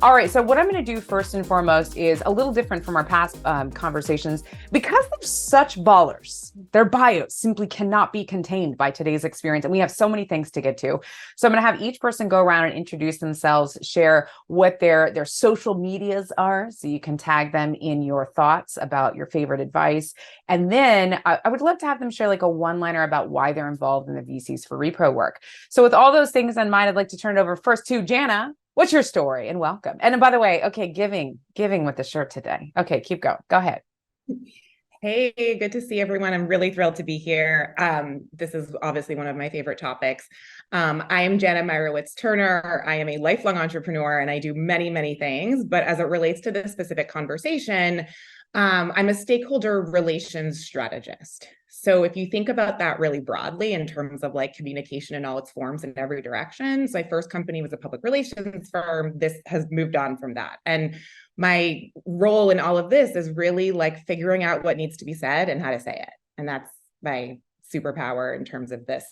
All right, so what I'm going to do first and foremost is a little different from our past conversations. Because they're such ballers, their bios simply cannot be contained by today's experience, and we have so many things to get to. So I'm going to have each person go around and introduce themselves, share what their social medias are, so you can tag them in your thoughts about your favorite advice. And then I would love to have them share like a one-liner about why they're involved in the VCs for Repro work. So with all those things in mind, I'd like to turn it over first to Janna. What's your story? And welcome. And by the way, okay, giving with the shirt today. Okay, keep going. Go ahead. Hey, good to see everyone. I'm really thrilled to be here. This is obviously one of my favorite topics. I am Janna Meyrowitz Turner. I am a lifelong entrepreneur and I do many, many things. But as it relates to this specific conversation, I'm a stakeholder relations strategist. So if you think about that really broadly in terms of like communication in all its forms in every direction. So my first company was a public relations firm. This has moved on from that. And my role in all of this is really like figuring out what needs to be said and how to say it. And that's my superpower in terms of this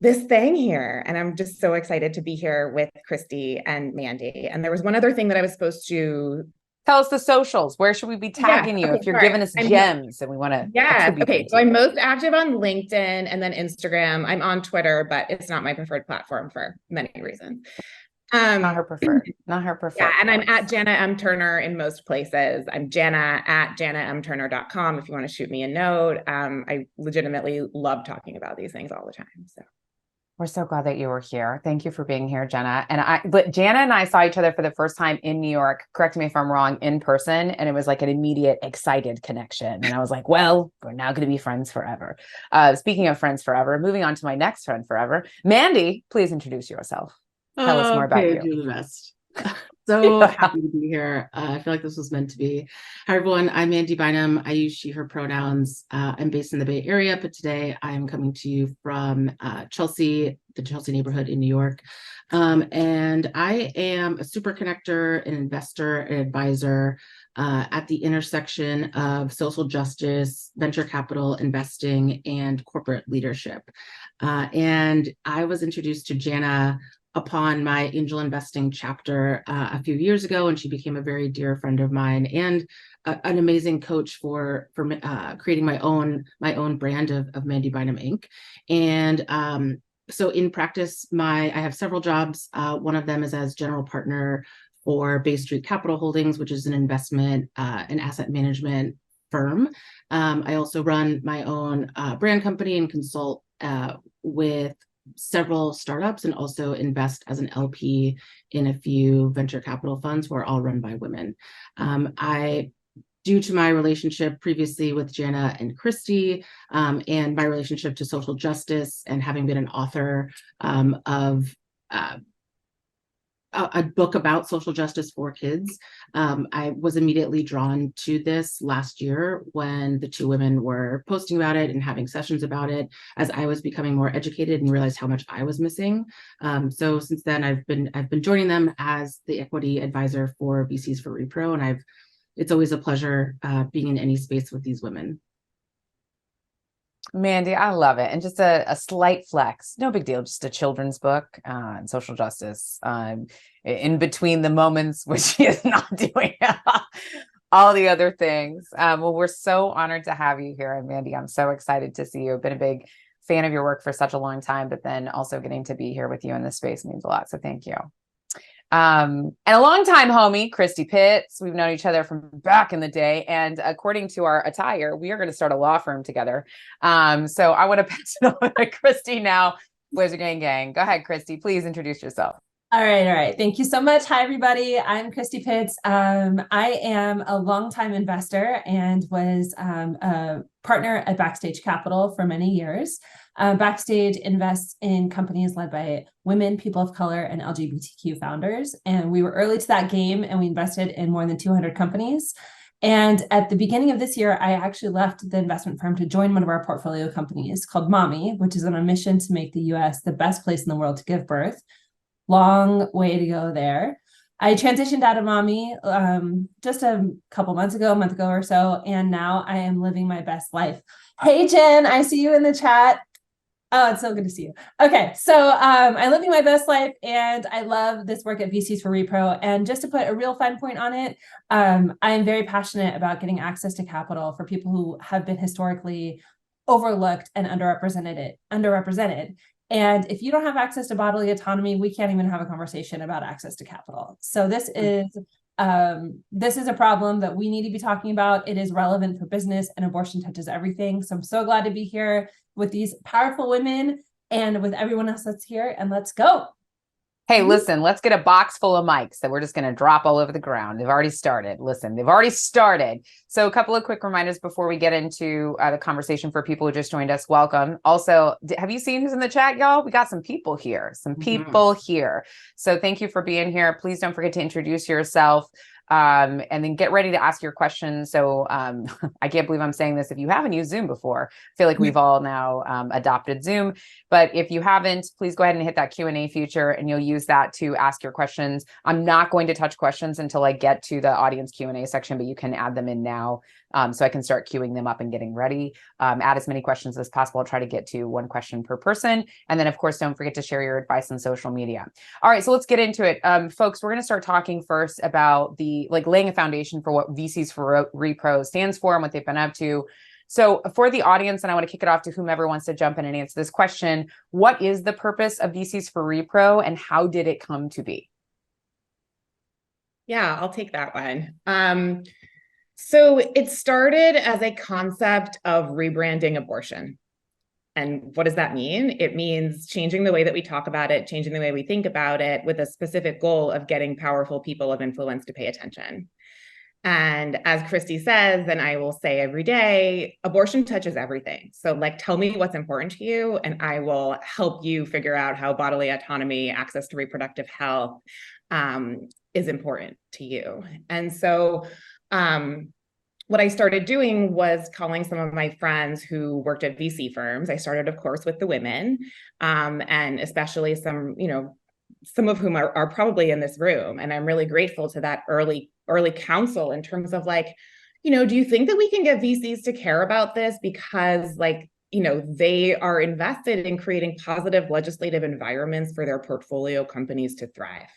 thing here. And I'm just so excited to be here with Christie and Mandy. And there was one other thing that I was supposed to tell us the socials. Where should we be tagging you if you're giving us gems and we want to? Yeah. Okay. So I'm most active on LinkedIn and then Instagram. I'm on Twitter, but it's not my preferred platform for many reasons. Not her preferred. Yeah, and I'm at Janna M. Turner in most places. I'm Janna at jannamturner.com if you want to shoot me a note. I legitimately love talking about these things all the time. So we're so glad that you were here. Thank you for being here, Janna. But Janna and I saw each other for the first time in New York, correct me if I'm wrong, in person. And it was like an immediate, excited connection. And I was like, well, we're now going to be friends forever. Speaking of friends forever, moving on to my next friend forever. Mandy, please introduce yourself. Tell us more about you. You're the best. So happy to be here. I feel like this was meant to be. Hi, everyone. I'm Mandy Bynum. I use she, her pronouns. I'm based in the Bay Area, but today I'm coming to you from Chelsea, the Chelsea neighborhood in New York. And I am a super connector, an investor, an advisor at the intersection of social justice, venture capital, investing, and corporate leadership. And I was introduced to Janna upon my angel investing chapter a few years ago, and she became a very dear friend of mine and an amazing coach for creating my own brand of Mandy Bynum Inc. And so in practice, I have several jobs. One of them is as general partner for Bay Street Capital Holdings, which is an investment and asset management firm. I also run my own brand company and consult with several startups and also invest as an LP in a few venture capital funds who are all run by women. Due to my relationship previously with Janna and Christie and my relationship to social justice and having been an author of a book about social justice for kids, I was immediately drawn to this last year when the two women were posting about it and having sessions about it as I was becoming more educated and realized how much I was missing. So since then, I've been joining them as the equity advisor for VCs for Repro, and it's always a pleasure being in any space with these women. Mandy, I love it. And just a slight flex, no big deal, just a children's book on social justice in between the moments which she is not doing all the other things. Well, we're so honored to have you here. And Mandy, I'm so excited to see you. I've been a big fan of your work for such a long time, but then also getting to be here with you in this space means a lot. So thank you. And a longtime homie, Christie Pitts. We've known each other from back in the day. And according to our attire, we are going to start a law firm together. So I want to pass it over to Christie now. Blazer Gang. Go ahead, Christie. Please introduce yourself. All right. Thank you so much. Hi, everybody. I'm Christie Pitts. I am a longtime investor and was a partner at Backstage Capital for many years. Backstage invests in companies led by women, people of color, and LGBTQ founders. And we were early to that game, and we invested in more than 200 companies. And at the beginning of this year, I actually left the investment firm to join one of our portfolio companies called Mommy, which is on a mission to make the U.S. the best place in the world to give birth. Long way to go there. I transitioned out of Mommy just a month ago or so, and now I am living my best life. Hey, Jen, I see you in the chat. Oh, it's so good to see you. Okay, so I'm living my best life, and I love this work at VCs for Repro. And just to put a real fine point on it, I am very passionate about getting access to capital for people who have been historically overlooked and underrepresented. And if you don't have access to bodily autonomy, we can't even have a conversation about access to capital. So this is a problem that we need to be talking about. It is relevant for business, and abortion touches everything. So I'm so glad to be here with these powerful women and with everyone else that's here, and let's go. Hey, listen, let's get a box full of mics that we're just going to drop all over the ground. They've already started. Listen, they've already started. So a couple of quick reminders before we get into the conversation for people who just joined us. Welcome. Also, have you seen who's in the chat, y'all? We got some people here, here. So thank you for being here. Please don't forget to introduce yourself. And then get ready to ask your questions. So I can't believe I'm saying this. If you haven't used Zoom before, I feel like we've all now adopted Zoom. But if you haven't, please go ahead and hit that Q&A feature, and you'll use that to ask your questions. I'm not going to touch questions until I get to the audience Q&A section, but you can add them in now. So I can start queuing them up and getting ready. Add as many questions as possible. I'll try to get to one question per person. And then, of course, don't forget to share your advice on social media. All right, so let's get into it. Folks, we're going to start talking first about laying a foundation for what VCs for Repro stands for and what they've been up to. So for the audience, and I want to kick it off to whomever wants to jump in and answer this question, what is the purpose of VCs for Repro, and how did it come to be? Yeah, I'll take that one. So it started as a concept of rebranding abortion. And what does that mean? It means changing the way that we talk about it, changing the way we think about it, with a specific goal of getting powerful people of influence to pay attention. And as Christie says, and I will say every day, abortion touches everything. So tell me what's important to you, and I will help you figure out how bodily autonomy, access to reproductive health is important to you. And so what I started doing was calling some of my friends who worked at VC firms. I started, of course, with the women, and especially some of whom are probably in this room. And I'm really grateful to that early counsel in terms of do you think that we can get VCs to care about this? Because they are invested in creating positive legislative environments for their portfolio companies to thrive.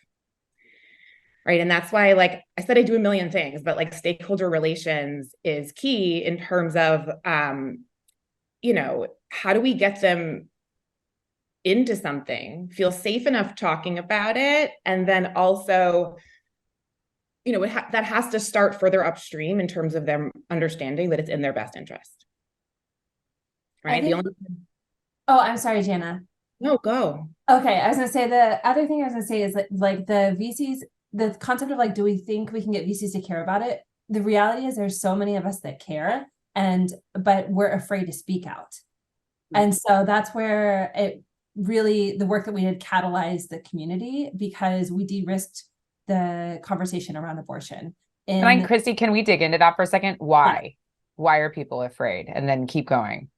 Right. And that's why, I said, I do a million things, but stakeholder relations is key in terms of, how do we get them into something, feel safe enough talking about it, and then also, that has to start further upstream in terms of them understanding that it's in their best interest. Right. Oh, I'm sorry, Janna. No, go. Okay. I was going to say, the other thing I was going to say is like the VCs, the concept of do we think we can get VCs to care about it? The reality is there's so many of us that care, but we're afraid to speak out. And so that's where the work that we did catalyzed the community, because we de-risked the conversation around abortion. And Christie, can we dig into that for a second? Why? Yeah. Why are people afraid? And then keep going.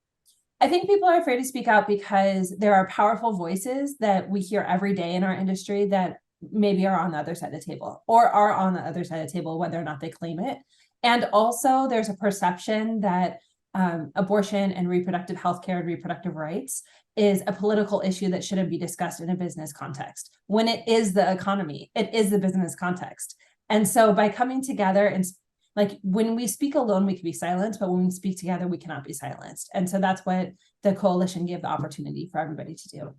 I think people are afraid to speak out because there are powerful voices that we hear every day in our industry that maybe are on the other side of the table, or are on the other side of the table, whether or not they claim it. And also there's a perception that abortion and reproductive healthcare and reproductive rights is a political issue that shouldn't be discussed in a business context, when it is the economy, it is the business context. And so by coming together, and when we speak alone, we can be silenced, but when we speak together, we cannot be silenced. And so that's what the coalition gave the opportunity for everybody to do.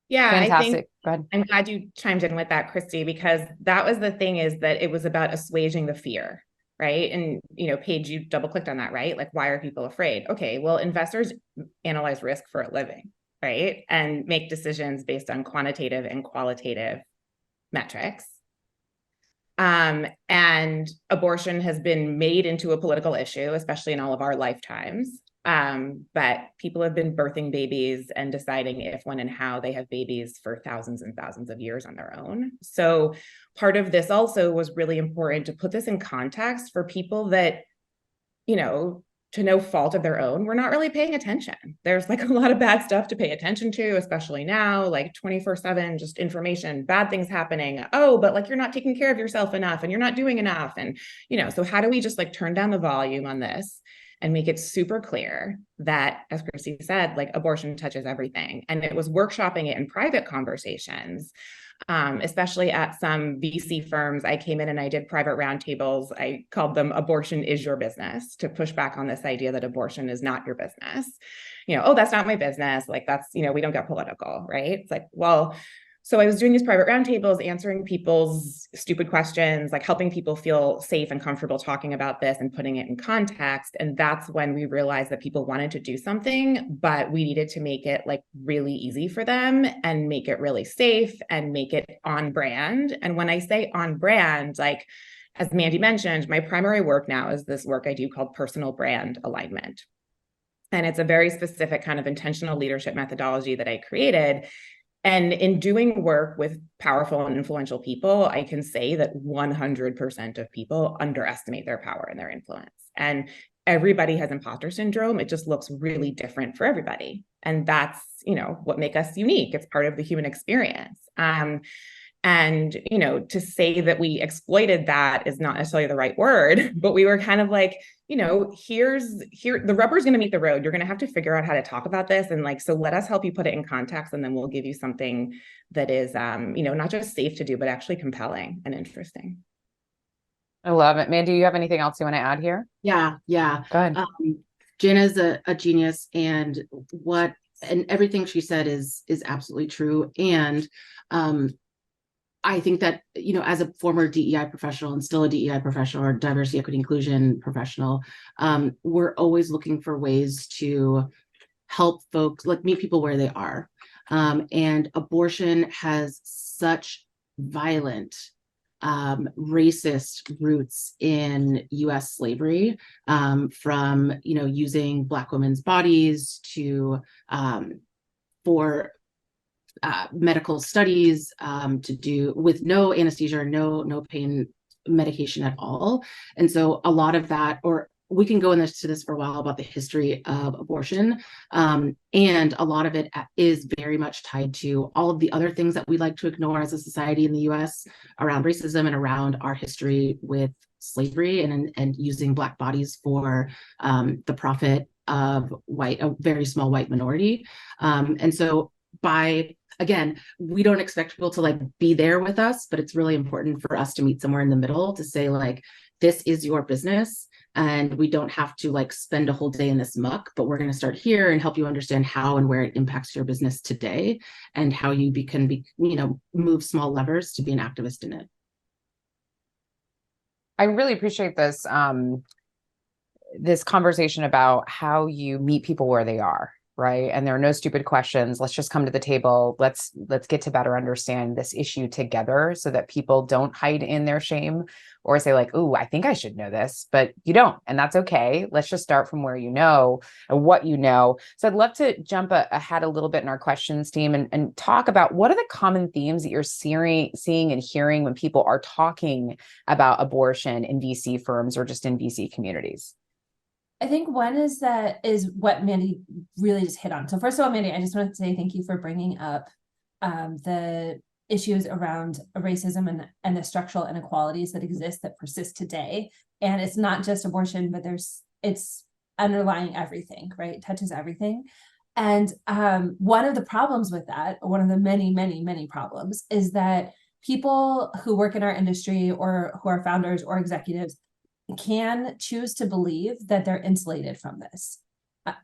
Yeah, fantastic. Go ahead. I'm glad you chimed in with that, Christie, because that was the thing, is that it was about assuaging the fear, right? And, Paige, you double clicked on that, right? Why are people afraid? Okay, well, investors analyze risk for a living, right? And make decisions based on quantitative and qualitative metrics. And abortion has been made into a political issue, especially in all of our lifetimes. But people have been birthing babies and deciding if, when, and how they have babies for thousands and thousands of years on their own. So part of this also was really important to put this in context for people that, to no fault of their own, we're not really paying attention. There's a lot of bad stuff to pay attention to, especially now, 24/7, just information, bad things happening. Oh, but you're not taking care of yourself enough, and you're not doing enough. And, so how do we just turn down the volume on this and make it super clear that, as Christie said, like abortion touches everything. And it was workshopping it in private conversations, especially at some VC firms. I came in and I did private roundtables. I called them "Abortion is your business," to push back on this idea that abortion is not your business. Oh, that's not my business. Like that's, we don't get political, right? It's like, well, so I was doing these private roundtables, answering people's stupid questions, like helping people feel safe and comfortable talking about this and putting it in context. And that's when we realized that people wanted to do something, but we needed to make it like really easy for them and make it really safe and make it on brand. And when I say on brand, like, as Mandy mentioned, my primary work now is this work I do called personal brand alignment. And it's a very specific kind of intentional leadership methodology that I created. And in doing work with powerful and influential people, I can say that 100% of people underestimate their power and their influence. And everybody has imposter syndrome. It just looks really different for everybody. And that's, what makes us unique. It's part of the human experience. And, to say that we exploited that is not necessarily the right word, but we were kind of like, here, the rubber's going to meet the road. You're going to have to figure out how to talk about this. And like, so let us help you put it in context, and then we'll give you something that is, not just safe to do, but actually compelling and interesting. I love it. Mandy, do you have anything else you want to add here? Yeah. Go ahead. Janna's a genius, and everything she said is absolutely true. And, I think that, as a former DEI professional and still a DEI professional, or diversity, equity, inclusion professional, we're always looking for ways to help folks, like, meet people where they are. And abortion has such violent, racist roots in U.S. slavery, from, using Black women's bodies to, for medical studies, to do with no anesthesia, no pain medication at all. And so a lot of that, or we can go into this for a while about the history of abortion. And a lot of it is very much tied to all of the other things that we like to ignore as a society in the US around racism and around our history with slavery and using Black bodies for the profit of a very small white minority. And so again, we don't expect people to like be there with us, but it's really important for us to meet somewhere in the middle to say, like, this is your business, and we don't have to like spend a whole day in this muck, but we're going to start here and help you understand how and where it impacts your business today, and how you can move small levers to be an activist in it. I really appreciate this, this conversation about how you meet people where they are. Right. And there are no stupid questions. Let's just come to the table. Let's get to better understand this issue together, so that people don't hide in their shame or say like, "Ooh, I think I should know this," but you don't. And that's okay. Let's just start from where you know and what you know. So I'd love to jump ahead a little bit in our questions team and talk about what are the common themes that you're seeing and hearing when people are talking about abortion in VC firms or just in VC communities. I think one is what Mandy really just hit on. So first of all, Mandy, I just wanted to say thank you for bringing up the issues around racism and the structural inequalities that exist, that persist today. And it's not just abortion, but it's underlying everything, right? It touches everything. And one of the problems with that, one of the many, many, many problems, is that people who work in our industry or who are founders or executives can choose to believe that they're insulated from this.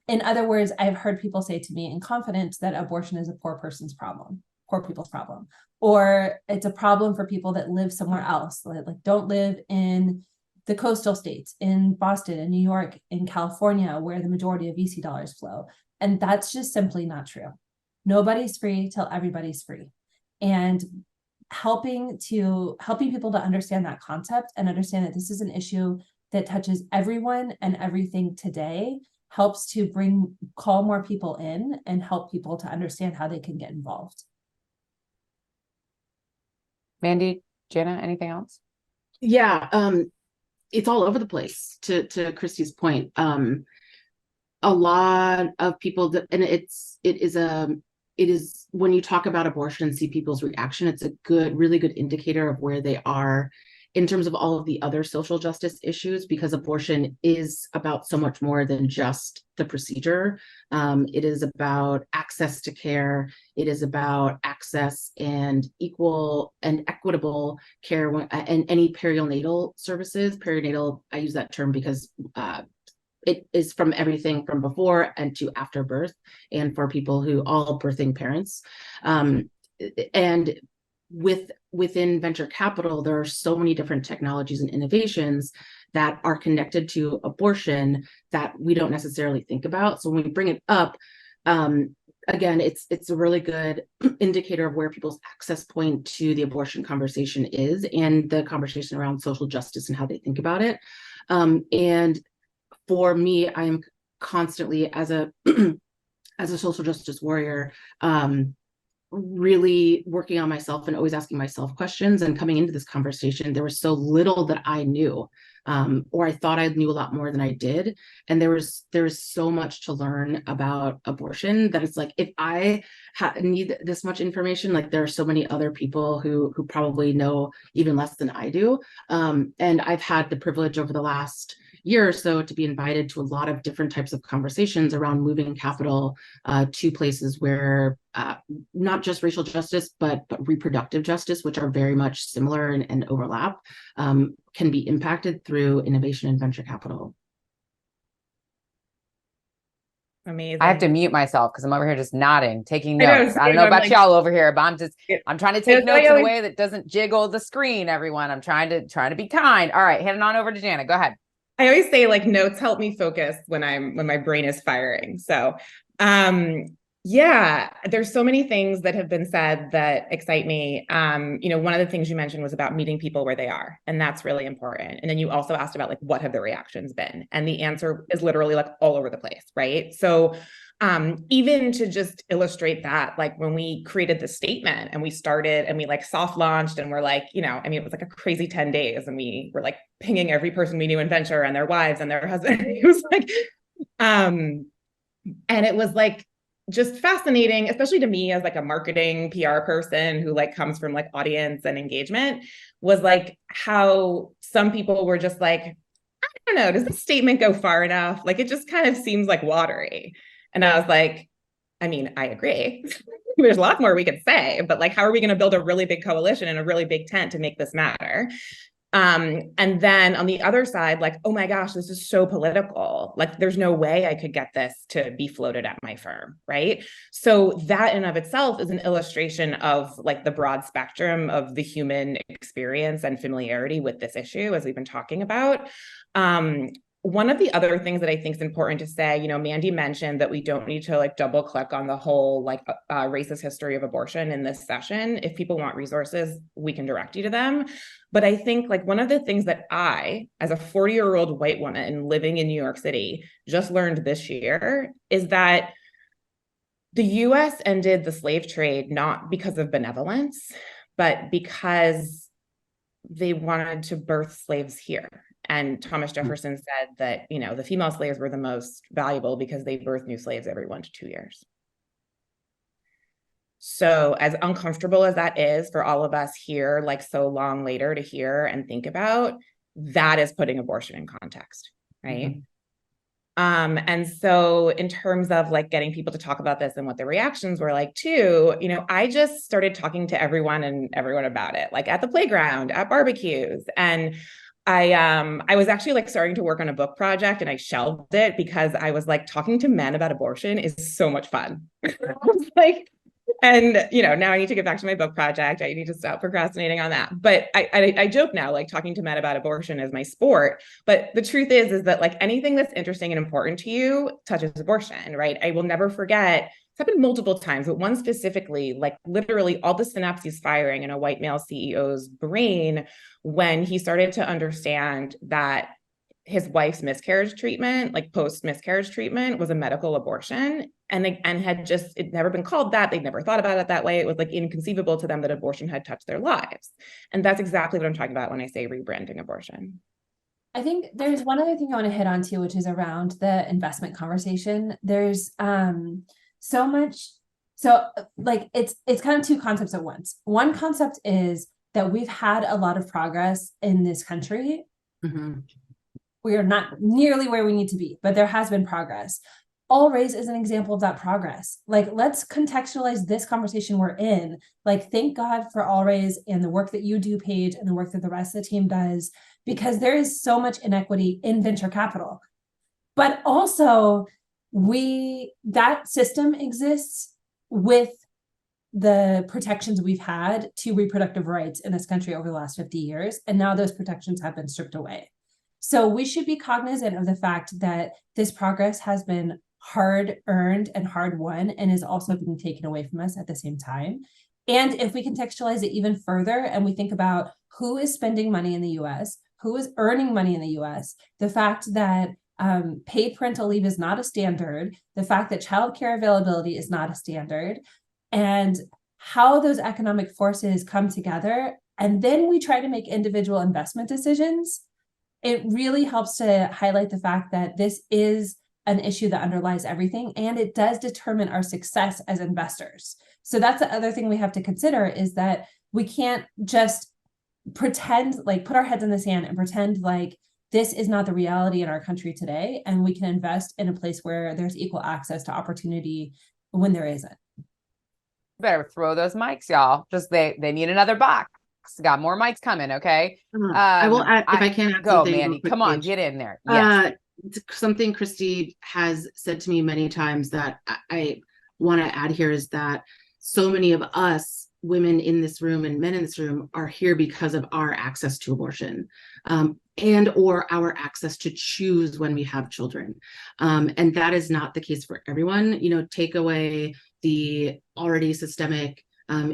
In other words, I've heard people say to me in confidence that abortion is a poor people's problem, or it's a problem for people that live somewhere else, like don't live in the coastal states, in Boston, in New York, in California, where the majority of VC dollars flow. And that's just simply not true. Nobody's free till everybody's free. And helping people to understand that concept and understand that this is an issue that touches everyone and everything today helps to call more people in and help people to understand how they can get involved. Mandy, Janna, anything else? Yeah, it's all over the place. To Christie's point, a lot of people and it is when you talk about abortion and see people's reaction, it's a really good indicator of where they are in terms of all of the other social justice issues, because abortion is about so much more than just the procedure. It is about access to care. It is about access and equal and equitable care and any perinatal services. Perinatal, I use that term because it is from everything from before and to after birth, and for people who all birthing parents. And within venture capital, there are so many different technologies and innovations that are connected to abortion that we don't necessarily think about. So when we bring it up, again, it's a really good indicator of where people's access point to the abortion conversation is, and the conversation around social justice and how they think about it. And for me, I am constantly, as a as a social justice warrior, really working on myself and always asking myself questions. And coming into this conversation, there was so little that I knew, or I thought I knew a lot more than I did. And there is so much to learn about abortion that it's like, if I need this much information, like there are so many other people who probably know even less than I do. And I've had the privilege over the last year or so to be invited to a lot of different types of conversations around moving capital to places where not just racial justice, but reproductive justice, which are very much similar and overlap, can be impacted through innovation and venture capital. Amazing. I have to mute myself because I'm over here just nodding, taking notes. I don't know about y'all over here, but I'm trying to take notes in a way that doesn't jiggle the screen, everyone. I'm trying to be kind. All right, heading on over to Janna. Go ahead. I always say like notes help me focus when my brain is firing. So, yeah, there's so many things that have been said that excite me. One of the things you mentioned was about meeting people where they are, and that's really important. And then you also asked about like, what have the reactions been? And the answer is literally like all over the place, right? So even to just illustrate that, like when we created the statement and we started and we like soft launched and we're like, it was like a crazy 10 days and we were like pinging every person we knew in venture and their wives and their husbands. It was like, and it was like just fascinating, especially to me as like a marketing PR person who like comes from like audience and engagement, was like how some people were just like, I don't know, does this statement go far enough? Like, it just kind of seems like watery. And I was like, I agree. There's a lot more we could say, but like, how are we going to build a really big coalition and a really big tent to make this matter? And then on the other side, like, oh my gosh, this is so political. Like, there's no way I could get this to be floated at my firm, right? So that in of itself is an illustration of like the broad spectrum of the human experience and familiarity with this issue, as we've been talking about. One of the other things that I think is important to say, Mandy mentioned that we don't need to like double click on the whole like racist history of abortion in this session. If people want resources, we can direct you to them. But I think like one of the things that I, as a 40-year-old white woman living in New York City, just learned this year is that the US ended the slave trade not because of benevolence, but because they wanted to birth slaves here. And Thomas Jefferson said that, the female slaves were the most valuable because they birthed new slaves every 1 to 2 years. So as uncomfortable as that is for all of us here, like so long later to hear and think about, that is putting abortion in context, right? Mm-hmm. And so in terms of like getting people to talk about this and what the reactions were like too, I just started talking to everyone about it, like at the playground, at barbecues. And I was actually like starting to work on a book project and I shelved it because I was like, talking to men about abortion is so much fun. Like, and now I need to get back to my book project. I need to stop procrastinating on that. But I joke now, like talking to men about abortion is my sport. But the truth is that like anything that's interesting and important to you touches abortion, right? I will never forget. It's happened multiple times, but one specifically, like literally all the synapses firing in a white male CEO's brain when he started to understand that his wife's miscarriage treatment, like post-miscarriage treatment, was a medical abortion, and had just, it never been called that. They'd never thought about it that way. It was like inconceivable to them that abortion had touched their lives. And that's exactly what I'm talking about when I say rebranding abortion. I think there's one other thing I want to hit on too, which is around the investment conversation. There's so much, so like it's kind of two concepts at once. One concept is that we've had a lot of progress in this country. Mm-hmm. We are not nearly where we need to be, but there has been progress. All Raise is an example of that progress. Like, let's contextualize this conversation we're in. Like, thank God for All Raise and the work that you do, Paige, and the work that the rest of the team does, because there is so much inequity in venture capital. But also, that system exists with the protections we've had to reproductive rights in this country over the last 50 years. And now those protections have been stripped away. So we should be cognizant of the fact that this progress has been hard earned and hard won, and is also being taken away from us at the same time. And if we contextualize it even further and we think about who is spending money in the US, who is earning money in the US, the fact that paid parental leave is not a standard, the fact that childcare availability is not a standard, and how those economic forces come together, and then we try to make individual investment decisions, it really helps to highlight the fact that this is an issue that underlies everything, and it does determine our success as investors. So that's the other thing we have to consider, is that we can't just pretend, like put our heads in the sand and pretend like this is not the reality in our country today, and we can invest in a place where there's equal access to opportunity when there isn't. Better throw those mics, y'all. Just they need another box. Got more mics coming, okay? I will add, if I can add go, something. Mandy. Quick, Come on, Paige. get in there. Yes. Something Christie has said to me many times that I want to add here is that so many of us women in this room and men in this room are here because of our access to abortion, and or our access to choose when we have children. And that is not the case for everyone. You know, take away the already systemic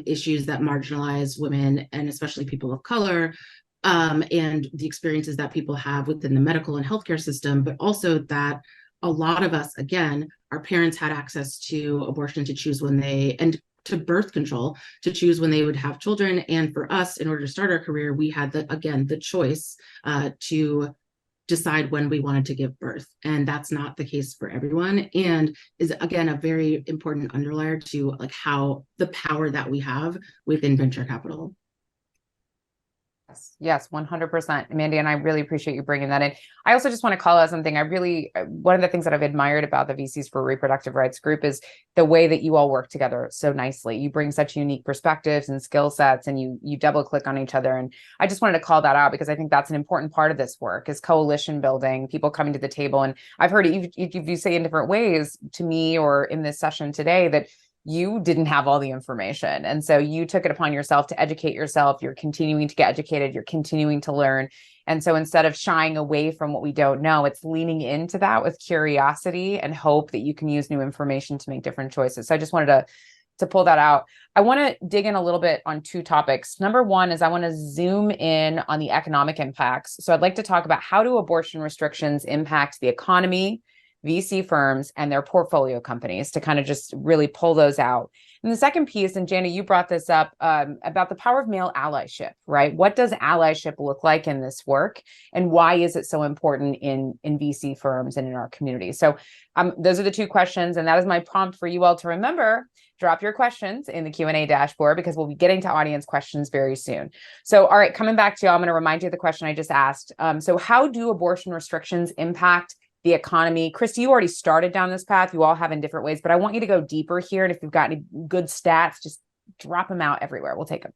issues that marginalize women and especially people of color, and the experiences that people have within the medical and healthcare system, but also that a lot of us, again, our parents had access to abortion to choose when they, and to birth control to choose when they would have children. And for us, in order to start our career, we had the choice to decide when we wanted to give birth. And that's not the case for everyone, and is again a very important underlayer to like how the power that we have within venture capital. Yes, 100%. Mandy, and I really appreciate you bringing that in. I also just want to call out something. One of the things that I've admired about the VCs for Reproductive Rights Group is the way that you all work together so nicely. You bring such unique perspectives and skill sets, and you double click on each other. And I just wanted to call that out because I think that's an important part of this work, is coalition building, people coming to the table. And I've heard it, you say in different ways to me or in this session today that you didn't have all the information. And so you took it upon yourself to educate yourself. You're continuing to get educated. You're continuing to learn. And so instead of shying away from what we don't know, it's leaning into that with curiosity and hope that you can use new information to make different choices. So I just wanted to pull that out. I want to dig in a little bit on two topics. Number one is I want to zoom in on the economic impacts. So I'd like to talk about how do abortion restrictions impact the economy, VC firms, and their portfolio companies, to kind of just really pull those out. And the second piece, and Janna, you brought this up about the power of male allyship, right? What does allyship look like in this work? And why is it so important in VC firms and in our community? So those are the two questions. And that is my prompt for you all to remember. Drop your questions in the Q&A dashboard, because we'll be getting to audience questions very soon. So, all right, coming back to you, I'm going to remind you of the question I just asked. So how do abortion restrictions impact the economy? Christie, you already started down this path. You all have in different ways, but I want you to go deeper here. And if you've got any good stats, just drop them out everywhere. We'll take them.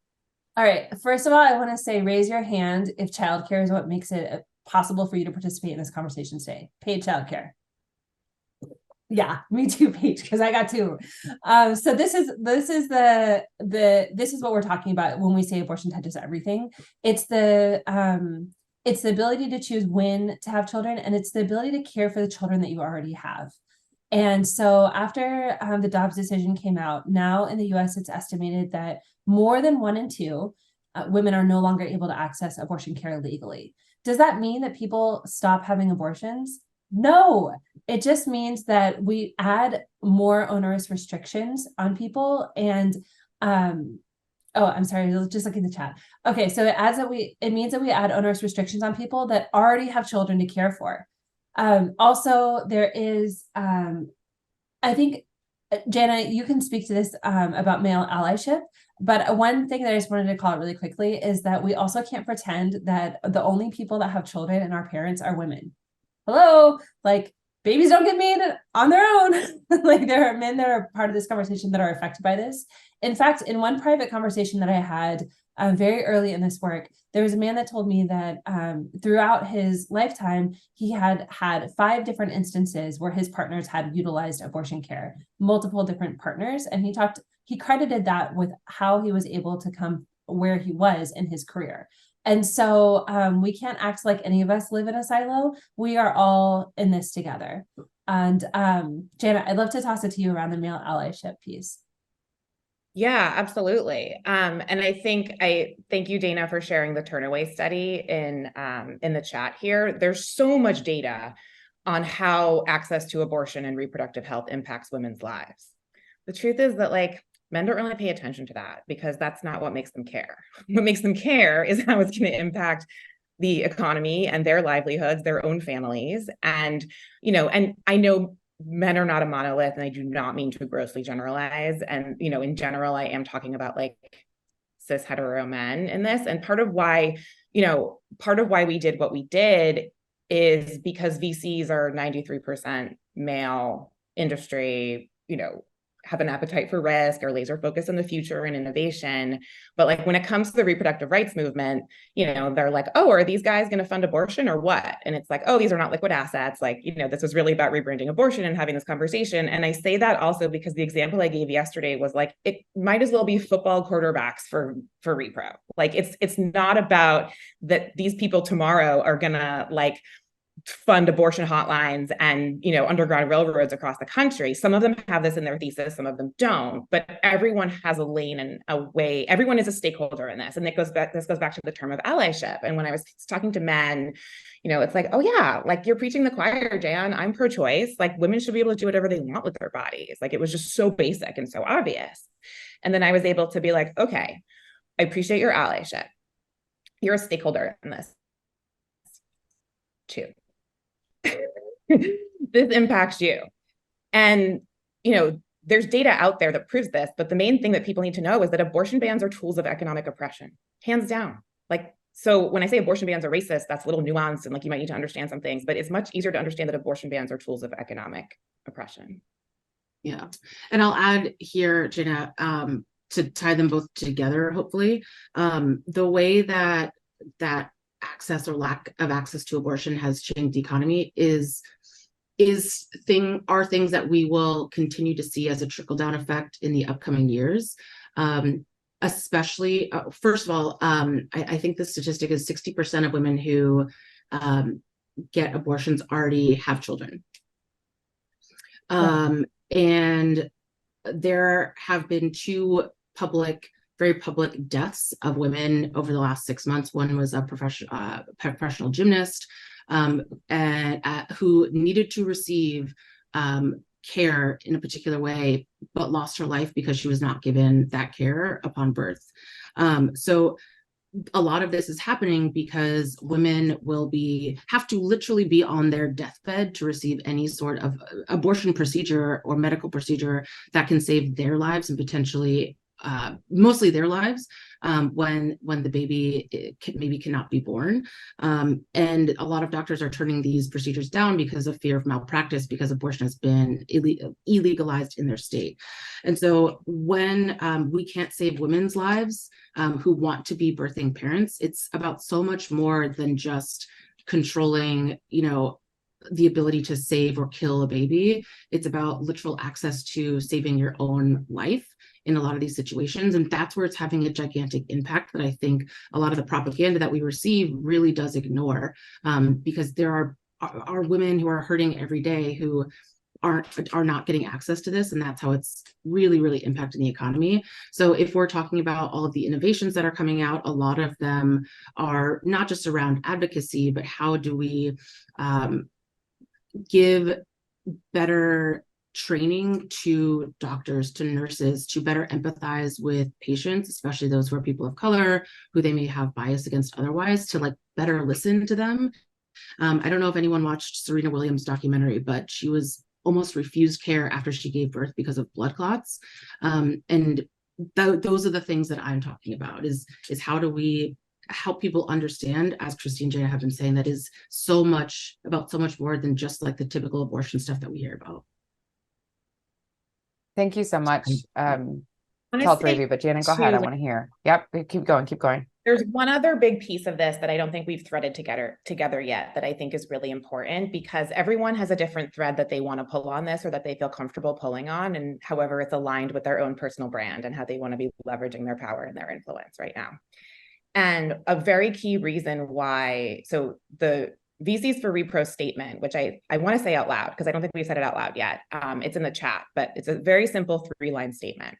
All right. First of all, I want to say, raise your hand if childcare is what makes it possible for you to participate in this conversation today. Paid childcare. Yeah, me too, Paige, because I got two. So this is what we're talking about when we say abortion touches everything. It's the ability to choose when to have children, and it's the ability to care for the children that you already have. And so after the Dobbs decision came out, now in the US, it's estimated that more than 1 in 2 women are no longer able to access abortion care legally. Does that mean that people stop having abortions? No, it just means that we add more onerous restrictions on people. And oh, I'm sorry, just looking at the chat. Okay, so it means that we add onerous restrictions on people that already have children to care for. Also, there is, I think Janna, you can speak to this about male allyship, but one thing that I just wanted to call out really quickly is that we also can't pretend that the only people that have children and our parents are women. Hello, like babies don't get made on their own. Like there are men that are part of this conversation that are affected by this. In fact, in one private conversation that I had very early in this work, there was a man that told me that throughout his lifetime, he had 5 different instances where his partners had utilized abortion care, multiple different partners. And he credited that with how he was able to come where he was in his career. And so we can't act like any of us live in a silo. We are all in this together. And Janna, I'd love to toss it to you around the male allyship piece. Yeah, absolutely. And I thank you, Dana, for sharing the Turnaway study in the chat here. There's so much data on how access to abortion and reproductive health impacts women's lives. The truth is that like men don't really pay attention to that because that's not what makes them care. What makes them care is how it's going to impact the economy and their livelihoods, their own families. And, and I know men are not a monolith, and I do not mean to grossly generalize. And, in general, I am talking about like cis hetero men in this. And part of why we did what we did is because VCs are 93% male industry, have an appetite for risk or laser focus on the future and innovation. But like when it comes to the reproductive rights movement, they're like, oh, are these guys going to fund abortion or what? And it's like, oh, these are not liquid assets. Like, this was really about rebranding abortion and having this conversation. And I say that also because the example I gave yesterday was like, it might as well be football quarterbacks for Repro. Like it's not about that these people tomorrow are gonna like fund abortion hotlines and underground railroads across the country. Some of them have this in their thesis, some of them don't, but everyone has a lane and a way. Everyone is a stakeholder in this. And this goes back to the term of allyship. And when I was talking to men, it's like, oh yeah, like you're preaching the choir, Jan. I'm pro-choice. Like women should be able to do whatever they want with their bodies. Like it was just so basic and so obvious. And then I was able to be like, okay, I appreciate your allyship. You're a stakeholder in this too. This impacts you. And, there's data out there that proves this, but the main thing that people need to know is that abortion bans are tools of economic oppression, hands down. Like, so when I say abortion bans are racist, that's a little nuanced and like you might need to understand some things, but it's much easier to understand that abortion bans are tools of economic oppression. Yeah. And I'll add here, Janna, to tie them both together, hopefully, the way that access or lack of access to abortion has changed the economy are things that we will continue to see as a trickle-down effect in the upcoming years. Especially, first of all, I think the statistic is 60% of women who get abortions already have children. And there have been 2 very public deaths of women over the last 6 months. One was a professional gymnast who needed to receive care in a particular way, but lost her life because she was not given that care upon birth. So a lot of this is happening because women have to literally be on their deathbed to receive any sort of abortion procedure or medical procedure that can save their lives and potentially mostly their lives when the baby maybe cannot be born. And a lot of doctors are turning these procedures down because of fear of malpractice, because abortion has been illegalized in their state. And so when we can't save women's lives who want to be birthing parents, it's about so much more than just controlling, the ability to save or kill a baby. It's about literal access to saving your own life in a lot of these situations. And that's where it's having a gigantic impact that I think a lot of the propaganda that we receive really does ignore, because there are women who are hurting every day who are not getting access to this. And that's how it's really, really impacting the economy. So if we're talking about all of the innovations that are coming out, a lot of them are not just around advocacy, but how do we give better training to doctors, to nurses, to better empathize with patients, especially those who are people of color, who they may have bias against otherwise, to like better listen to them. I don't know if anyone watched Serena Williams' documentary, but she was almost refused care after she gave birth because of blood clots. And those are the things that I'm talking about, is how do we help people understand, as Christie and Janna have been saying, that is so much more than just like the typical abortion stuff that we hear about. Thank you so much. All three of you, but Janna, go ahead. I want to hear. Yep, keep going. There's one other big piece of this that I don't think we've threaded together yet that I think is really important, because everyone has a different thread that they want to pull on this, or that they feel comfortable pulling on, and however it's aligned with their own personal brand and how they want to be leveraging their power and their influence right now. And a very key reason why, so the VCs for Repro statement, which I want to say out loud, because I don't think we've said it out loud yet. It's in the chat, but it's a very simple 3-line statement.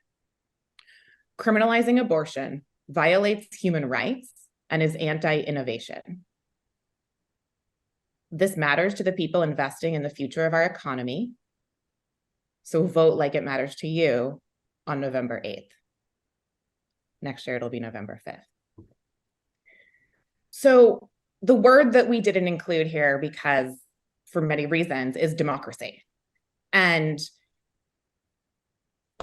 Criminalizing abortion violates human rights and is anti-innovation. This matters to the people investing in the future of our economy. So vote like it matters to you on November 8th. Next year, it'll be November 5th. So the word that we didn't include here, because for many reasons, is democracy. And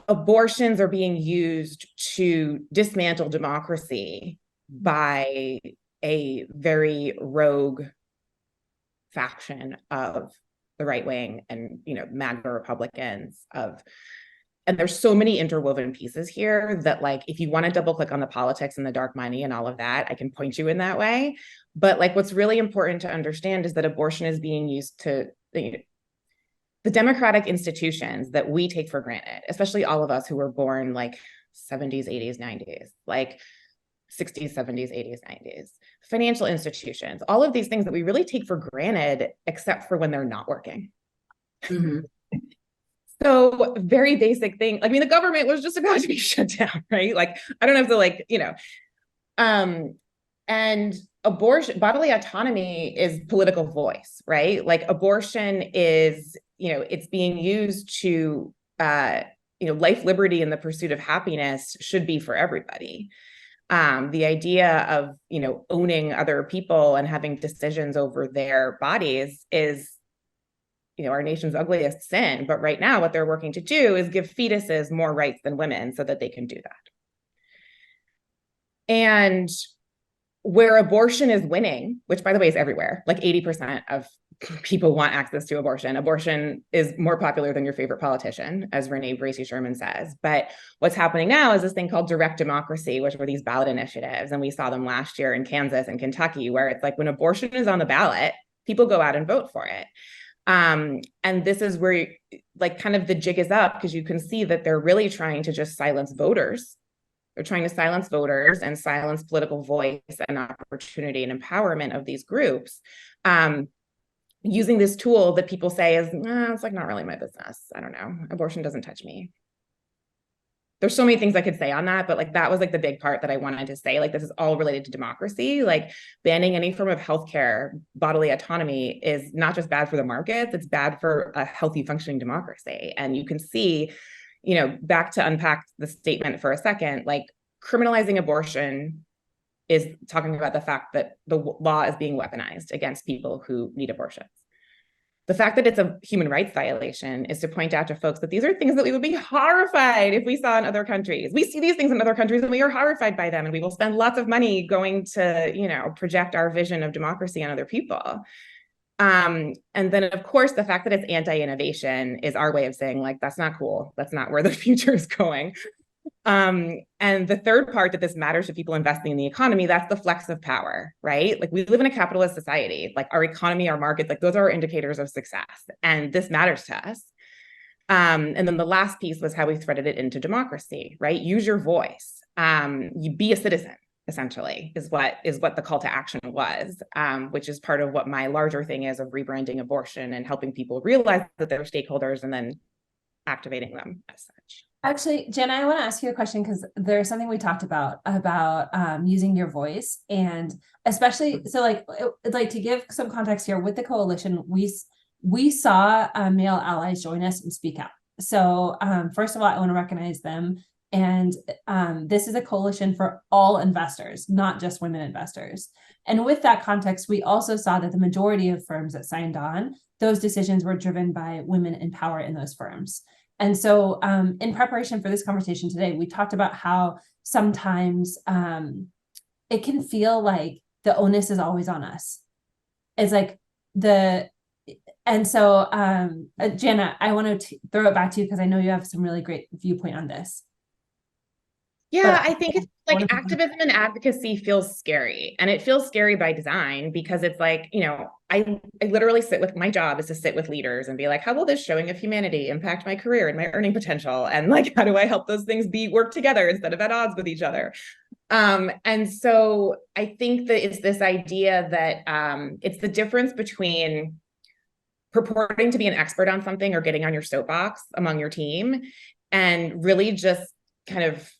abortions are being used to dismantle democracy by a very rogue faction of the right wing and, MAGA Republicans and there's so many interwoven pieces here that, like, if you want to double click on the politics and the dark money and all of that, I can point you in that way. But like, what's really important to understand is that abortion is being used to, the democratic institutions that we take for granted, especially all of us who were born like 70s, 80s, 90s, like 60s, 70s, 80s, 90s, financial institutions, all of these things that we really take for granted, except for when they're not working. Mm-hmm. So very basic thing. I mean, the government was just about to be shut down, right? Like, I don't have to and abortion, bodily autonomy is political voice, right? Like abortion is, it's being used to, life, liberty, and the pursuit of happiness should be for everybody. The idea of, owning other people and having decisions over their bodies is, our nation's ugliest sin. But right now, what they're working to do is give fetuses more rights than women so that they can do that. And where abortion is winning, which by the way is everywhere, like 80% of people want access to abortion. Abortion is more popular than your favorite politician, as Renee Bracey Sherman says. But what's happening now is this thing called direct democracy, which were these ballot initiatives. And we saw them last year in Kansas and Kentucky, where it's like when abortion is on the ballot, people go out and vote for it. And this is where like kind of the jig is up, because you can see that they're really trying to just silence voters. They're trying to silence voters and silence political voice and opportunity and empowerment of these groups, using this tool that people say is, it's like not really my business. I don't know. Abortion doesn't touch me. There's so many things I could say on that, but like that was like the big part that I wanted to say. Like this is all related to democracy. Like banning any form of healthcare, bodily autonomy is not just bad for the markets, it's bad for a healthy functioning democracy. And you can see, back to unpack the statement for a second, like criminalizing abortion is talking about the fact that the law is being weaponized against people who need abortions. The fact that it's a human rights violation is to point out to folks that these are things that we would be horrified if we saw in other countries. We see these things in other countries and we are horrified by them, and we will spend lots of money going to, project our vision of democracy on other people. And then of course, the fact that it's anti-innovation is our way of saying like, that's not cool. That's not where the future is going. And the third part that this matters to people investing in the economy, that's the flex of power, right? Like we live in a capitalist society, like our economy, our markets, like those are our indicators of success. And this matters to us. And then the last piece was how we threaded it into democracy, right? Use your voice. You be a citizen, essentially, is what the call to action was, which is part of what my larger thing is of rebranding abortion and helping people realize that they're stakeholders and then activating them as such. Actually, Janna, I want to ask you a question because there's something we talked about using your voice, and especially so like to give some context here with the coalition, we saw male allies join us and speak out. So first of all, I want to recognize them. And this is a coalition for all investors, not just women investors. And with that context, we also saw that the majority of firms that signed on, those decisions were driven by women in power in those firms. And so in preparation for this conversation today, we talked about how sometimes it can feel like the onus is always on us. It's like and so Janna, I want to throw it back to you because I know you have some really great viewpoint on this. Yeah, I think it's like activism and advocacy feels scary, and it feels scary by design because it's like, I literally sit with, my job is to sit with leaders and be like, how will this showing of humanity impact my career and my earning potential? And like, how do I help those things work together instead of at odds with each other? And so I think that it's this idea that it's the difference between purporting to be an expert on something or getting on your soapbox among your team and really just kind of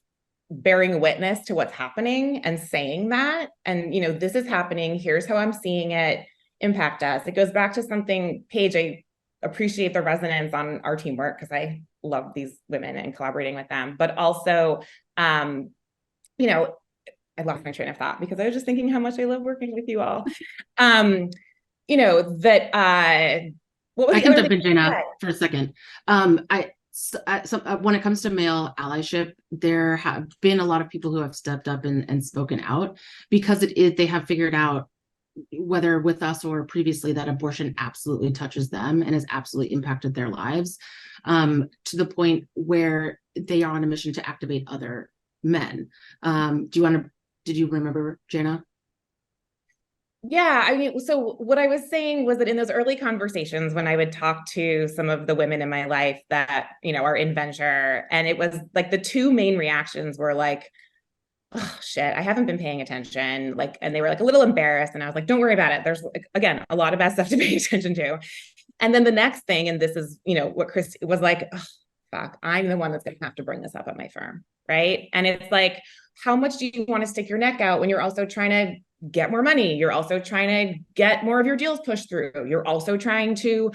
bearing witness to what's happening and saying that, and this is happening, here's how I'm seeing it impact us. It goes back to something, Paige, I appreciate the resonance on our teamwork because I love these women and collaborating with them, but also I lost my train of thought because I was just thinking how much I love working with you all. What was I the can other jump in, thing Janna, for a second. When it comes to male allyship, there have been a lot of people who have stepped up and spoken out because they have figured out, whether with us or previously, that abortion absolutely touches them and has absolutely impacted their lives, to the point where they are on a mission to activate other men. Did you remember, Janna? Yeah, I mean, so what I was saying was that in those early conversations, when I would talk to some of the women in my life that, are in venture, and it was like the two main reactions were like, oh shit, I haven't been paying attention. Like, and they were like a little embarrassed. And I was like, don't worry about it. There's, again, a lot of bad stuff to pay attention to. And then the next thing, and this is, what Chris was like, oh, fuck, I'm the one that's going to have to bring this up at my firm. Right. And it's like, how much do you want to stick your neck out when you're also trying to get more money? You're also trying to get more of your deals pushed through. You're also trying to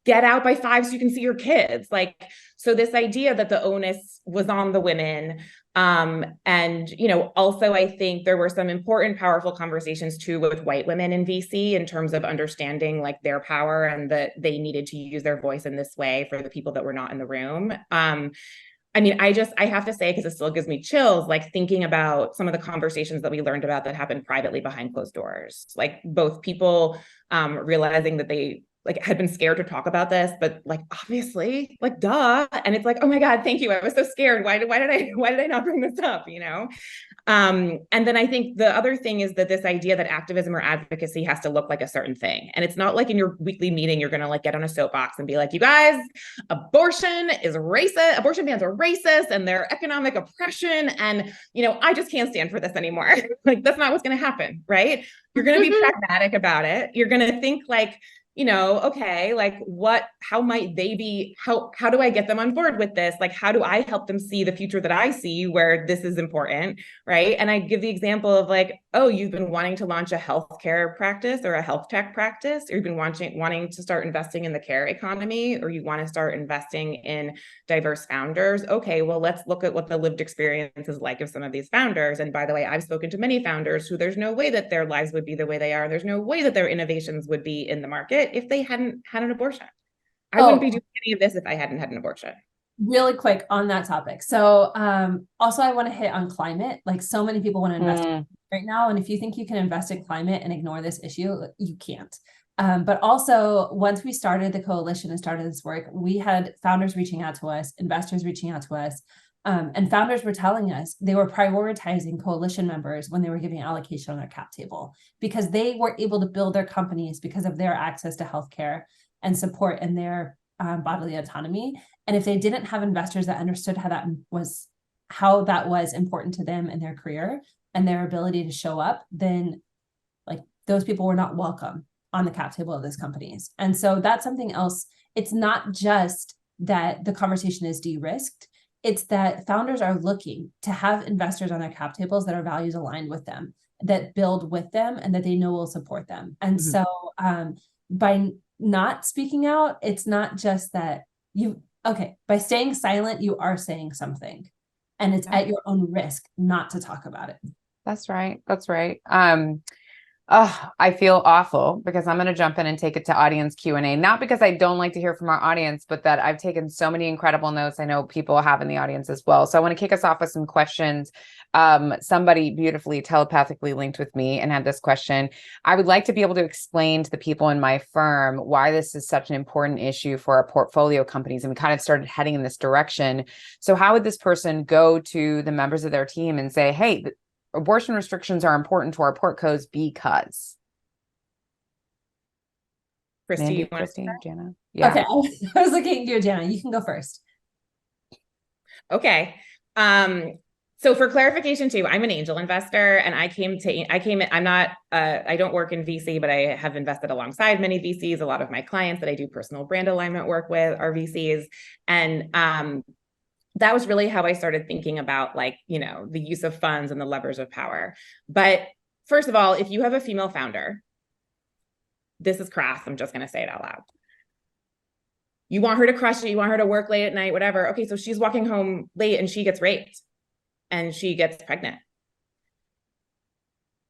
get out by 5 so you can see your kids. Like, so this idea that the onus was on the women. And, also I think there were some important, powerful conversations too with white women in VC in terms of understanding like their power and that they needed to use their voice in this way for the people that were not in the room. I mean, I have to say, because it still gives me chills, like thinking about some of the conversations that we learned about that happened privately behind closed doors, like both people realizing that they like had been scared to talk about this, but like, obviously, like, duh. And it's like, oh my God, thank you. I was so scared. Why did I not bring this up? And then I think the other thing is that this idea that activism or advocacy has to look like a certain thing. And it's not like in your weekly meeting, you're going to like get on a soapbox and be like, you guys, abortion is racist. Abortion bans are racist and they're economic oppression. And, I just can't stand for this anymore. Like, that's not what's going to happen, right? You're going to be pragmatic about it. You're going to think like, okay, like how might they be, how do I get them on board with this? Like, how do I help them see the future that I see where this is important, right? And I give the example of like, oh, you've been wanting to launch a healthcare practice or a health tech practice, or you've been wanting to start investing in the care economy, or you want to start investing in diverse founders. Okay, well, let's look at what the lived experience is like of some of these founders. And by the way, I've spoken to many founders who there's no way that their lives would be the way they are. There's no way that their innovations would be in the market if they hadn't had an abortion. I wouldn't be doing any of this if I hadn't had an abortion. Really quick on that topic. So also I want to hit on climate. Like, so many people want to invest right now. And if you think you can invest in climate and ignore this issue, you can't. But also, once we started the coalition and started this work, we had founders reaching out to us, investors reaching out to us. And founders were telling us they were prioritizing coalition members when they were giving allocation on their cap table, because they were able to build their companies because of their access to healthcare and support and their bodily autonomy. And if they didn't have investors that understood how that was important to them in their career and their ability to show up, then like those people were not welcome on the cap table of those companies. And so that's something else. It's not just that the conversation is de-risked. It's that founders are looking to have investors on their cap tables that are values aligned with them, that build with them, and that they know will support them. And so by not speaking out, it's not just that by staying silent, you are saying something, and it's at your own risk not to talk about it. That's right. That's right. Oh, I feel awful because I'm going to jump in and take it to audience Q&A. Not because I don't like to hear from our audience, but that I've taken so many incredible notes. I know people have in the audience as well. So I want to kick us off with some questions. Somebody beautifully telepathically linked with me and had this question. I would like to be able to explain to the people in my firm why this is such an important issue for our portfolio companies. And we kind of started heading in this direction. So how would this person go to the members of their team and say, hey, abortion restrictions are important to our portcos because. Christie, Mandy, you want Christie, to Janna? Yeah. Okay, I was looking at you, Janna. You can go first. Okay. So for clarification too, I'm an angel investor and I don't work in VC, but I have invested alongside many VCs. A lot of my clients that I do personal brand alignment work with are VCs. And that was really how I started thinking about the use of funds and the levers of power. But first of all, if you have a female founder, this is crass. I'm just going to say it out loud. You want her to crush it. You want her to work late at night, whatever. Okay, so she's walking home late and she gets raped and she gets pregnant.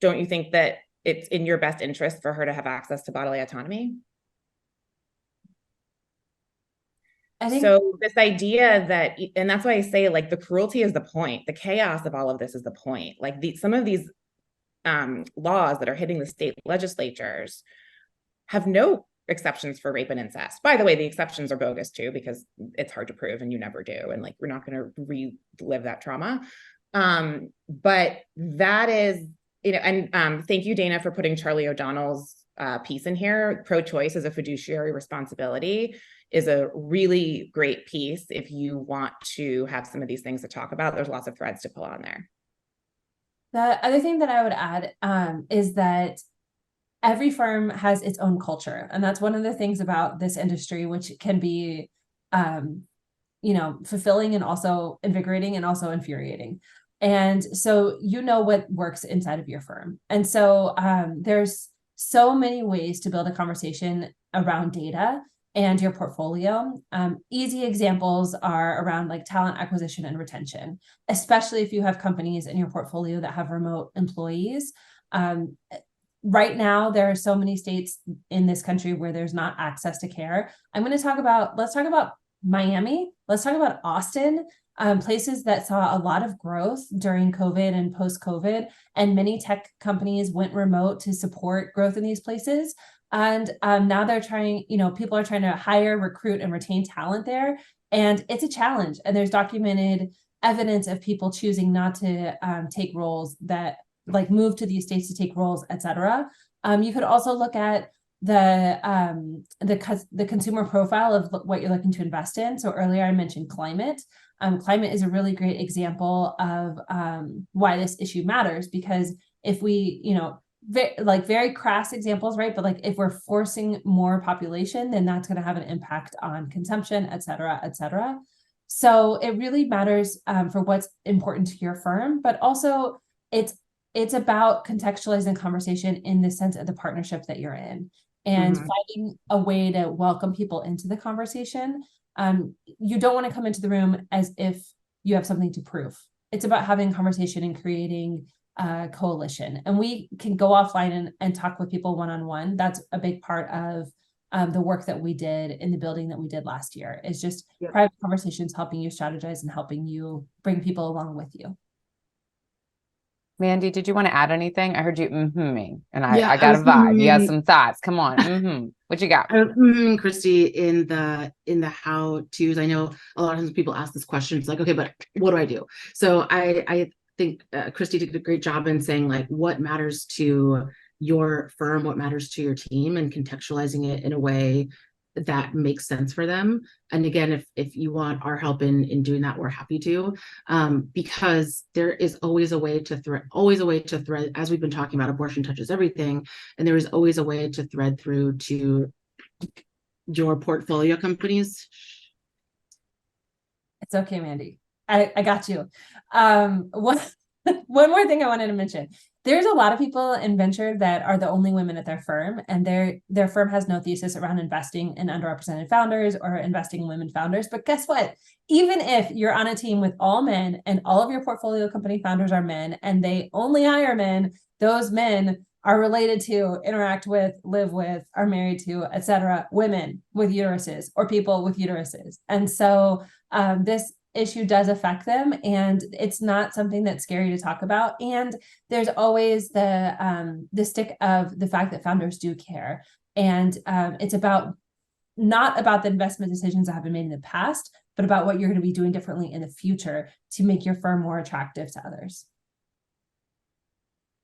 Don't you think that it's in your best interest for her to have access to bodily autonomy? So this idea that, and that's why I say the cruelty is the point, the chaos of all of this is the point. Some of these laws that are hitting the state legislatures have no exceptions for rape and incest. By the way, the exceptions are bogus too, because it's hard to prove and you never do. And we're not going to relive that trauma. But that is, and thank you, Dana, for putting Charlie O'Donnell's piece in here. Pro-choice as a fiduciary responsibility is a really great piece. If you want to have some of these things to talk about, there's lots of threads to pull on there. The other thing that I would add is that every firm has its own culture. And that's one of the things about this industry, which can be, fulfilling and also invigorating and also infuriating. And so, what works inside of your firm. And so there's so many ways to build a conversation around data and your portfolio. Easy examples are around talent acquisition and retention, especially if you have companies in your portfolio that have remote employees. Right now, there are so many states in this country where there's not access to care. Let's talk about Miami. Let's talk about Austin, places that saw a lot of growth during COVID and post-COVID, and many tech companies went remote to support growth in these places. And now they're trying, people are trying to hire, recruit, and retain talent there. And it's a challenge. And there's documented evidence of people choosing not to take roles that move to these states to take roles, et cetera. You could also look at the consumer profile of what you're looking to invest in. So earlier I mentioned climate. Climate is a really great example of why this issue matters, because if we, very crass examples, right? But if we're forcing more population, then that's going to have an impact on consumption, et cetera, et cetera. So it really matters for what's important to your firm, but also it's about contextualizing conversation in the sense of the partnership that you're in and finding a way to welcome people into the conversation. You don't want to come into the room as if you have something to prove. It's about having conversation and creating a coalition. And we can go offline and talk with people one-on-one. That's a big part of the work that we did in the building that we did last year, is just private conversations, helping you strategize and helping you bring people along with you. Mandy, did you want to add anything? I heard you and I got a vibe. You have some thoughts. Come on. What you got? Christie, in the how to's. I know a lot of times people ask this question. It's okay, but what do I do? So I think Christie did a great job in saying what matters to your firm, what matters to your team, and contextualizing it in a way that makes sense for them. And again, if you want our help in doing that, we're happy to, because there is always a way to thread, as we've been talking about, abortion touches everything. And there is always a way to thread through to your portfolio companies. It's okay, Mandy. I got you. One more thing I wanted to mention. There's a lot of people in venture that are the only women at their firm, and their firm has no thesis around investing in underrepresented founders or investing in women founders. But guess what? Even if you're on a team with all men and all of your portfolio company founders are men and they only hire men, those men are related to, interact with, live with, are married to, etc., women with uteruses or people with uteruses. And so this issue does affect them, and it's not something that's scary to talk about. And there's always the stick of the fact that founders do care. And it's not about the investment decisions that have been made in the past, but about what you're going to be doing differently in the future to make your firm more attractive to others.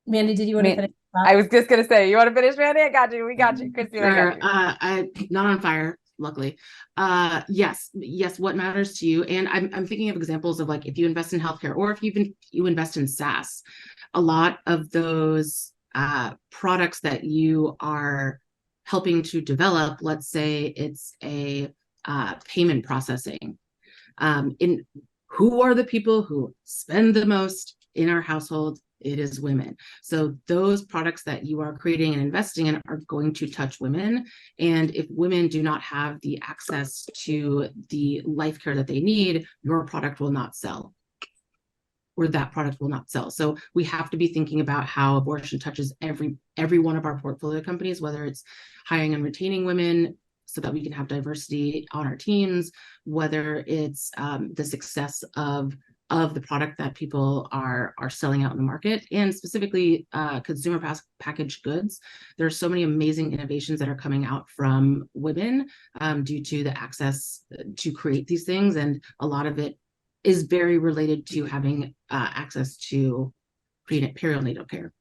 Mandy, did you want to finish? I was just going to say, you want to finish, Mandy? I got you. We got you. Christie, sure. I got you. I'm not on fire, luckily. Yes, what matters to you. And I'm thinking of examples of like, if you invest in healthcare or if you invest in SaaS, a lot of those products that you are helping to develop, let's say it's a payment processing. In who are the people who spend the most in our household? It is women. So those products that you are creating and investing in are going to touch women. And if women do not have the access to the life care that they need, your product will not sell, or that product will not sell. So we have to be thinking about how abortion touches every one of our portfolio companies, whether it's hiring and retaining women so that we can have diversity on our teams, whether it's the success of the product that people are selling out in the market, and specifically consumer packaged goods. There's so many amazing innovations that are coming out from women due to the access to create these things. And a lot of it is very related to having access to perinatal care.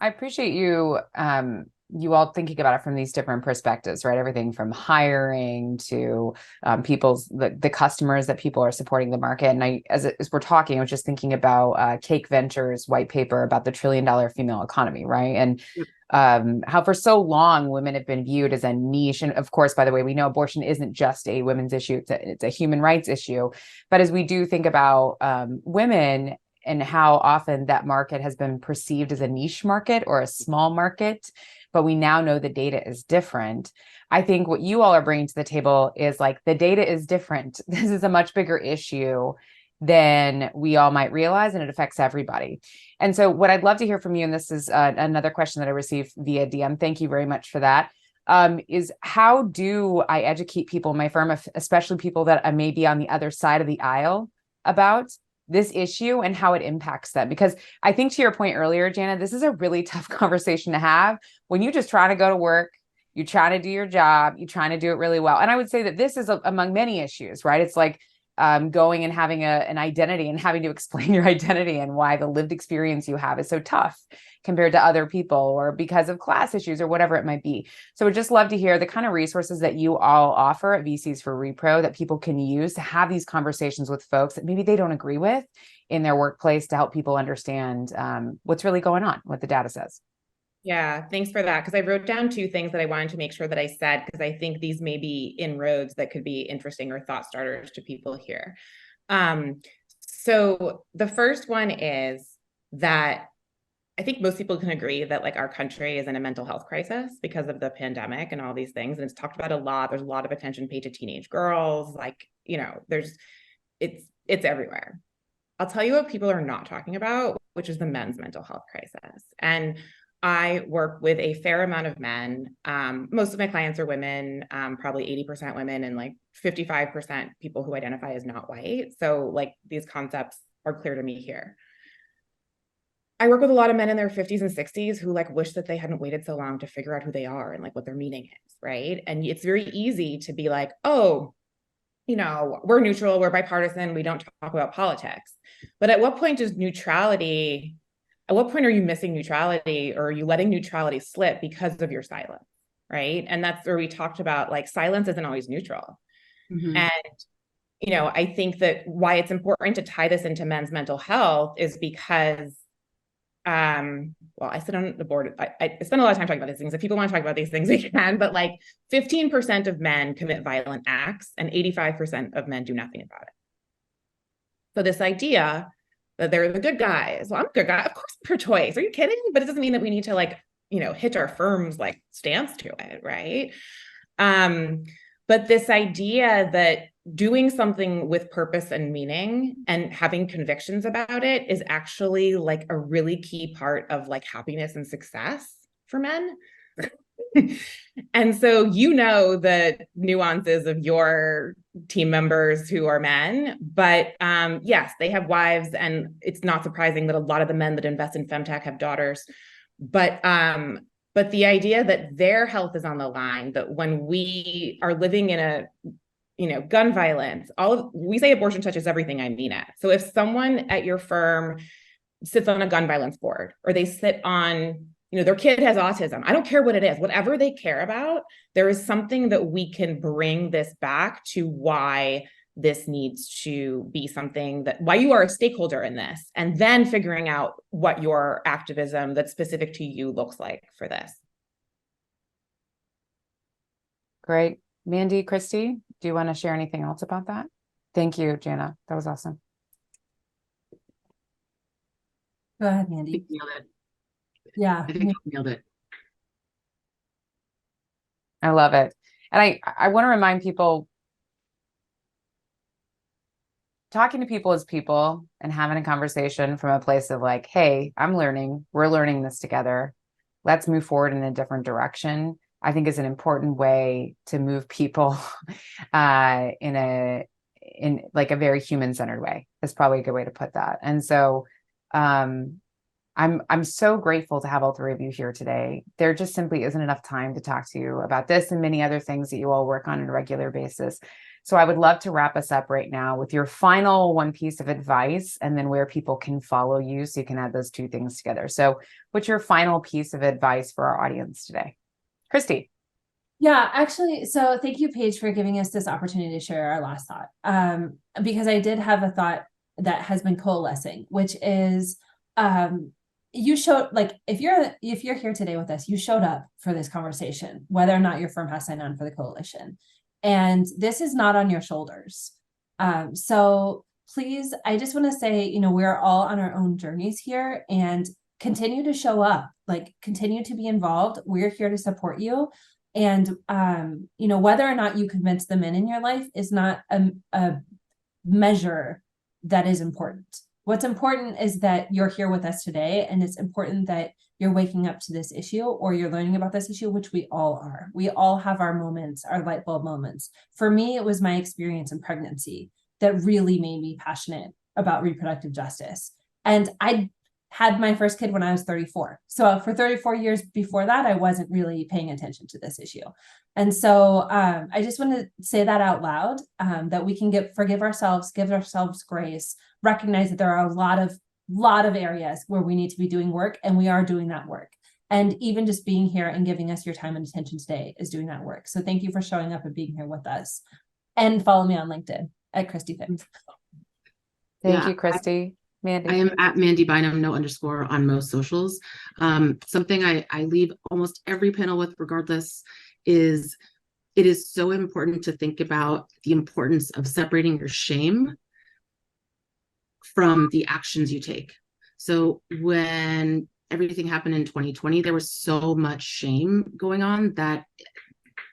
I appreciate you you all thinking about it from these different perspectives, right? Everything from hiring to the customers that people are supporting the market. And as we're talking, I was just thinking about Cake Ventures' white paper about the $1 trillion female economy, right? And how for so long women have been viewed as a niche. And of course, by the way, we know abortion isn't just a women's issue; it's a human rights issue. But as we do think about women and how often that market has been perceived as a niche market or a small market, but we now know the data is different. I think what you all are bringing to the table is like, the data is different. This is a much bigger issue than we all might realize, and it affects everybody. And so what I'd love to hear from you, and this is another question that I received via DM, thank you very much for that, is how do I educate people in my firm, especially people that may be on the other side of the aisle, about this issue and how it impacts them? Because I think to your point earlier, Janna, this is a really tough conversation to have when you just try to go to work, you're trying to do your job, you're trying to do it really well. And I would say that this is among many issues, right? It's like going and having an identity and having to explain your identity and why the lived experience you have is so tough compared to other people, or because of class issues or whatever it might be. So we'd just love to hear the kind of resources that you all offer at VCs for Repro that people can use to have these conversations with folks that maybe they don't agree with in their workplace, to help people understand what's really going on, what the data says. Yeah, thanks for that. Because I wrote down two things that I wanted to make sure that I said, because I think these may be inroads that could be interesting or thought starters to people here. So the first one is that I think most people can agree that like our country is in a mental health crisis because of the pandemic and all these things. And it's talked about a lot. There's a lot of attention paid to teenage girls. Like, you know, it's everywhere. I'll tell you what people are not talking about, which is the men's mental health crisis. And I work with a fair amount of men. Most of my clients are women, probably 80% women and like 55% people who identify as not white. So like these concepts are clear to me here. I work with a lot of men in their 50s and 60s who like wish that they hadn't waited so long to figure out who they are and like what their meaning is, right? And it's very easy to be like, oh, you know, we're neutral, we're bipartisan, we don't talk about politics. But at what point are you missing neutrality, or are you letting neutrality slip because of your silence, right? And that's where we talked about like silence isn't always neutral. Mm-hmm. And, you know, I think that why it's important to tie this into men's mental health is because well, I sit on the board. I spend a lot of time talking about these things. If people want to talk about these things, they can, but like 15% of men commit violent acts and 85% of men do nothing about it. So this idea that they're the good guys, well, I'm a good guy. Of course, per choice. Are you kidding? But it doesn't mean that we need to like, you know, hitch our firm's like stance to it, right? But this idea that doing something with purpose and meaning and having convictions about it is actually like a really key part of like happiness and success for men. And so, you know, the nuances of your team members who are men, but yes, they have wives, and it's not surprising that a lot of the men that invest in femtech have daughters. But the idea that their health is on the line, that when we are living in a, you know, gun violence, we say abortion touches everything, I mean it. So if someone at your firm sits on a gun violence board, or they sit on, you know, their kid has autism, I don't care what it is, whatever they care about, there is something that we can bring this back to why this needs to be something that, why you are a stakeholder in this, and then figuring out what your activism that's specific to you looks like for this. Great. Mandy, Christie, do you want to share anything else about that? Thank you, Janna. That was awesome. Go ahead, Mandy. Nailed it. Yeah. I think you nailed it. I love it. And I want to remind people, talking to people as people and having a conversation from a place of like, hey, I'm learning, we're learning this together, let's move forward in a different direction, I think is an important way to move people in like a very human-centered way. Is probably a good way to put that. And so I'm so grateful to have all three of you here today. There just simply isn't enough time to talk to you about this and many other things that you all work on a regular basis. So I would love to wrap us up right now with your final one piece of advice, and then where people can follow you so you can add those two things together. So what's your final piece of advice for our audience today? Christie. Yeah, actually, so thank you, Paige, for giving us this opportunity to share our last thought. Because I did have a thought that has been coalescing, which is you showed, like, if you're here today with us, you showed up for this conversation, whether or not your firm has signed on for the coalition. And this is not on your shoulders. So please, I just want to say, you know, we're all on our own journeys here, and continue to show up, like continue to be involved. We're here to support you. And, you know, whether or not you convince the men in your life is not a measure that is important. What's important is that you're here with us today, and it's important that you're waking up to this issue, or you're learning about this issue, which we all are. We all have our moments, our light bulb moments. For me, it was my experience in pregnancy that really made me passionate about reproductive justice. And I had my first kid when I was 34. So for 34 years before that, I wasn't really paying attention to this issue. And so I just want to say that out loud, that we can forgive ourselves, give ourselves grace, recognize that there are a lot of areas where we need to be doing work, and we are doing that work. And even just being here and giving us your time and attention today is doing that work. So thank you for showing up and being here with us. And follow me on LinkedIn at Christie Pitts. Thank you, Christie. Mandy. I am at Mandy Bynum, no underscore on most socials. Something I leave almost every panel with, regardless, is it is so important to think about the importance of separating your shame from the actions you take. So when everything happened in 2020, there was so much shame going on that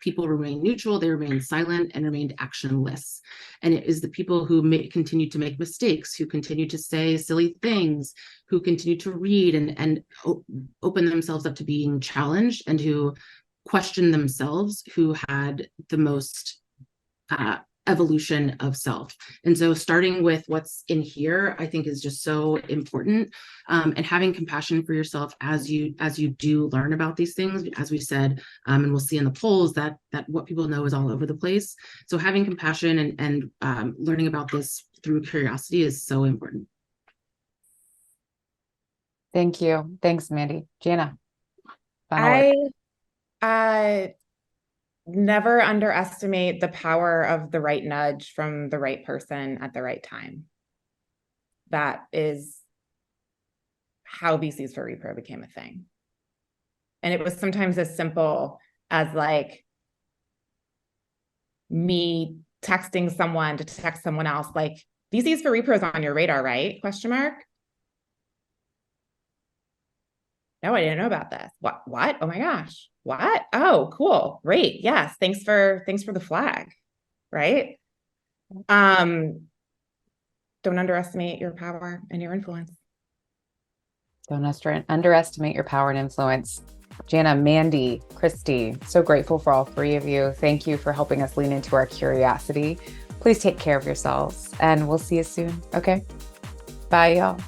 people remained neutral, they remained silent, and remained actionless. And it is the people who continue to make mistakes, who continue to say silly things, who continue to read and open themselves up to being challenged, and who question themselves, who had the most evolution of self. And so starting with what's in here, I think, is just so important, and having compassion for yourself as you do learn about these things. As we said, and we'll see in the polls that what people know is all over the place. So having compassion and learning about this through curiosity is so important. Thank you. Thanks, Mandy. Janna. I never underestimate the power of the right nudge from the right person at the right time. That is how VCs for Repro became a thing. And it was sometimes as simple as like me texting someone to text someone else, like, VCs for Repro is on your radar, right? Question mark. No, I didn't know about this. What? Oh my gosh. What? Oh, cool. Great. Yes. Thanks for the flag. Right. Don't underestimate your power and your influence. Don't underestimate your power and influence. Janna, Mandy, Christie, so grateful for all three of you. Thank you for helping us lean into our curiosity. Please take care of yourselves, and we'll see you soon. Okay? Bye, y'all.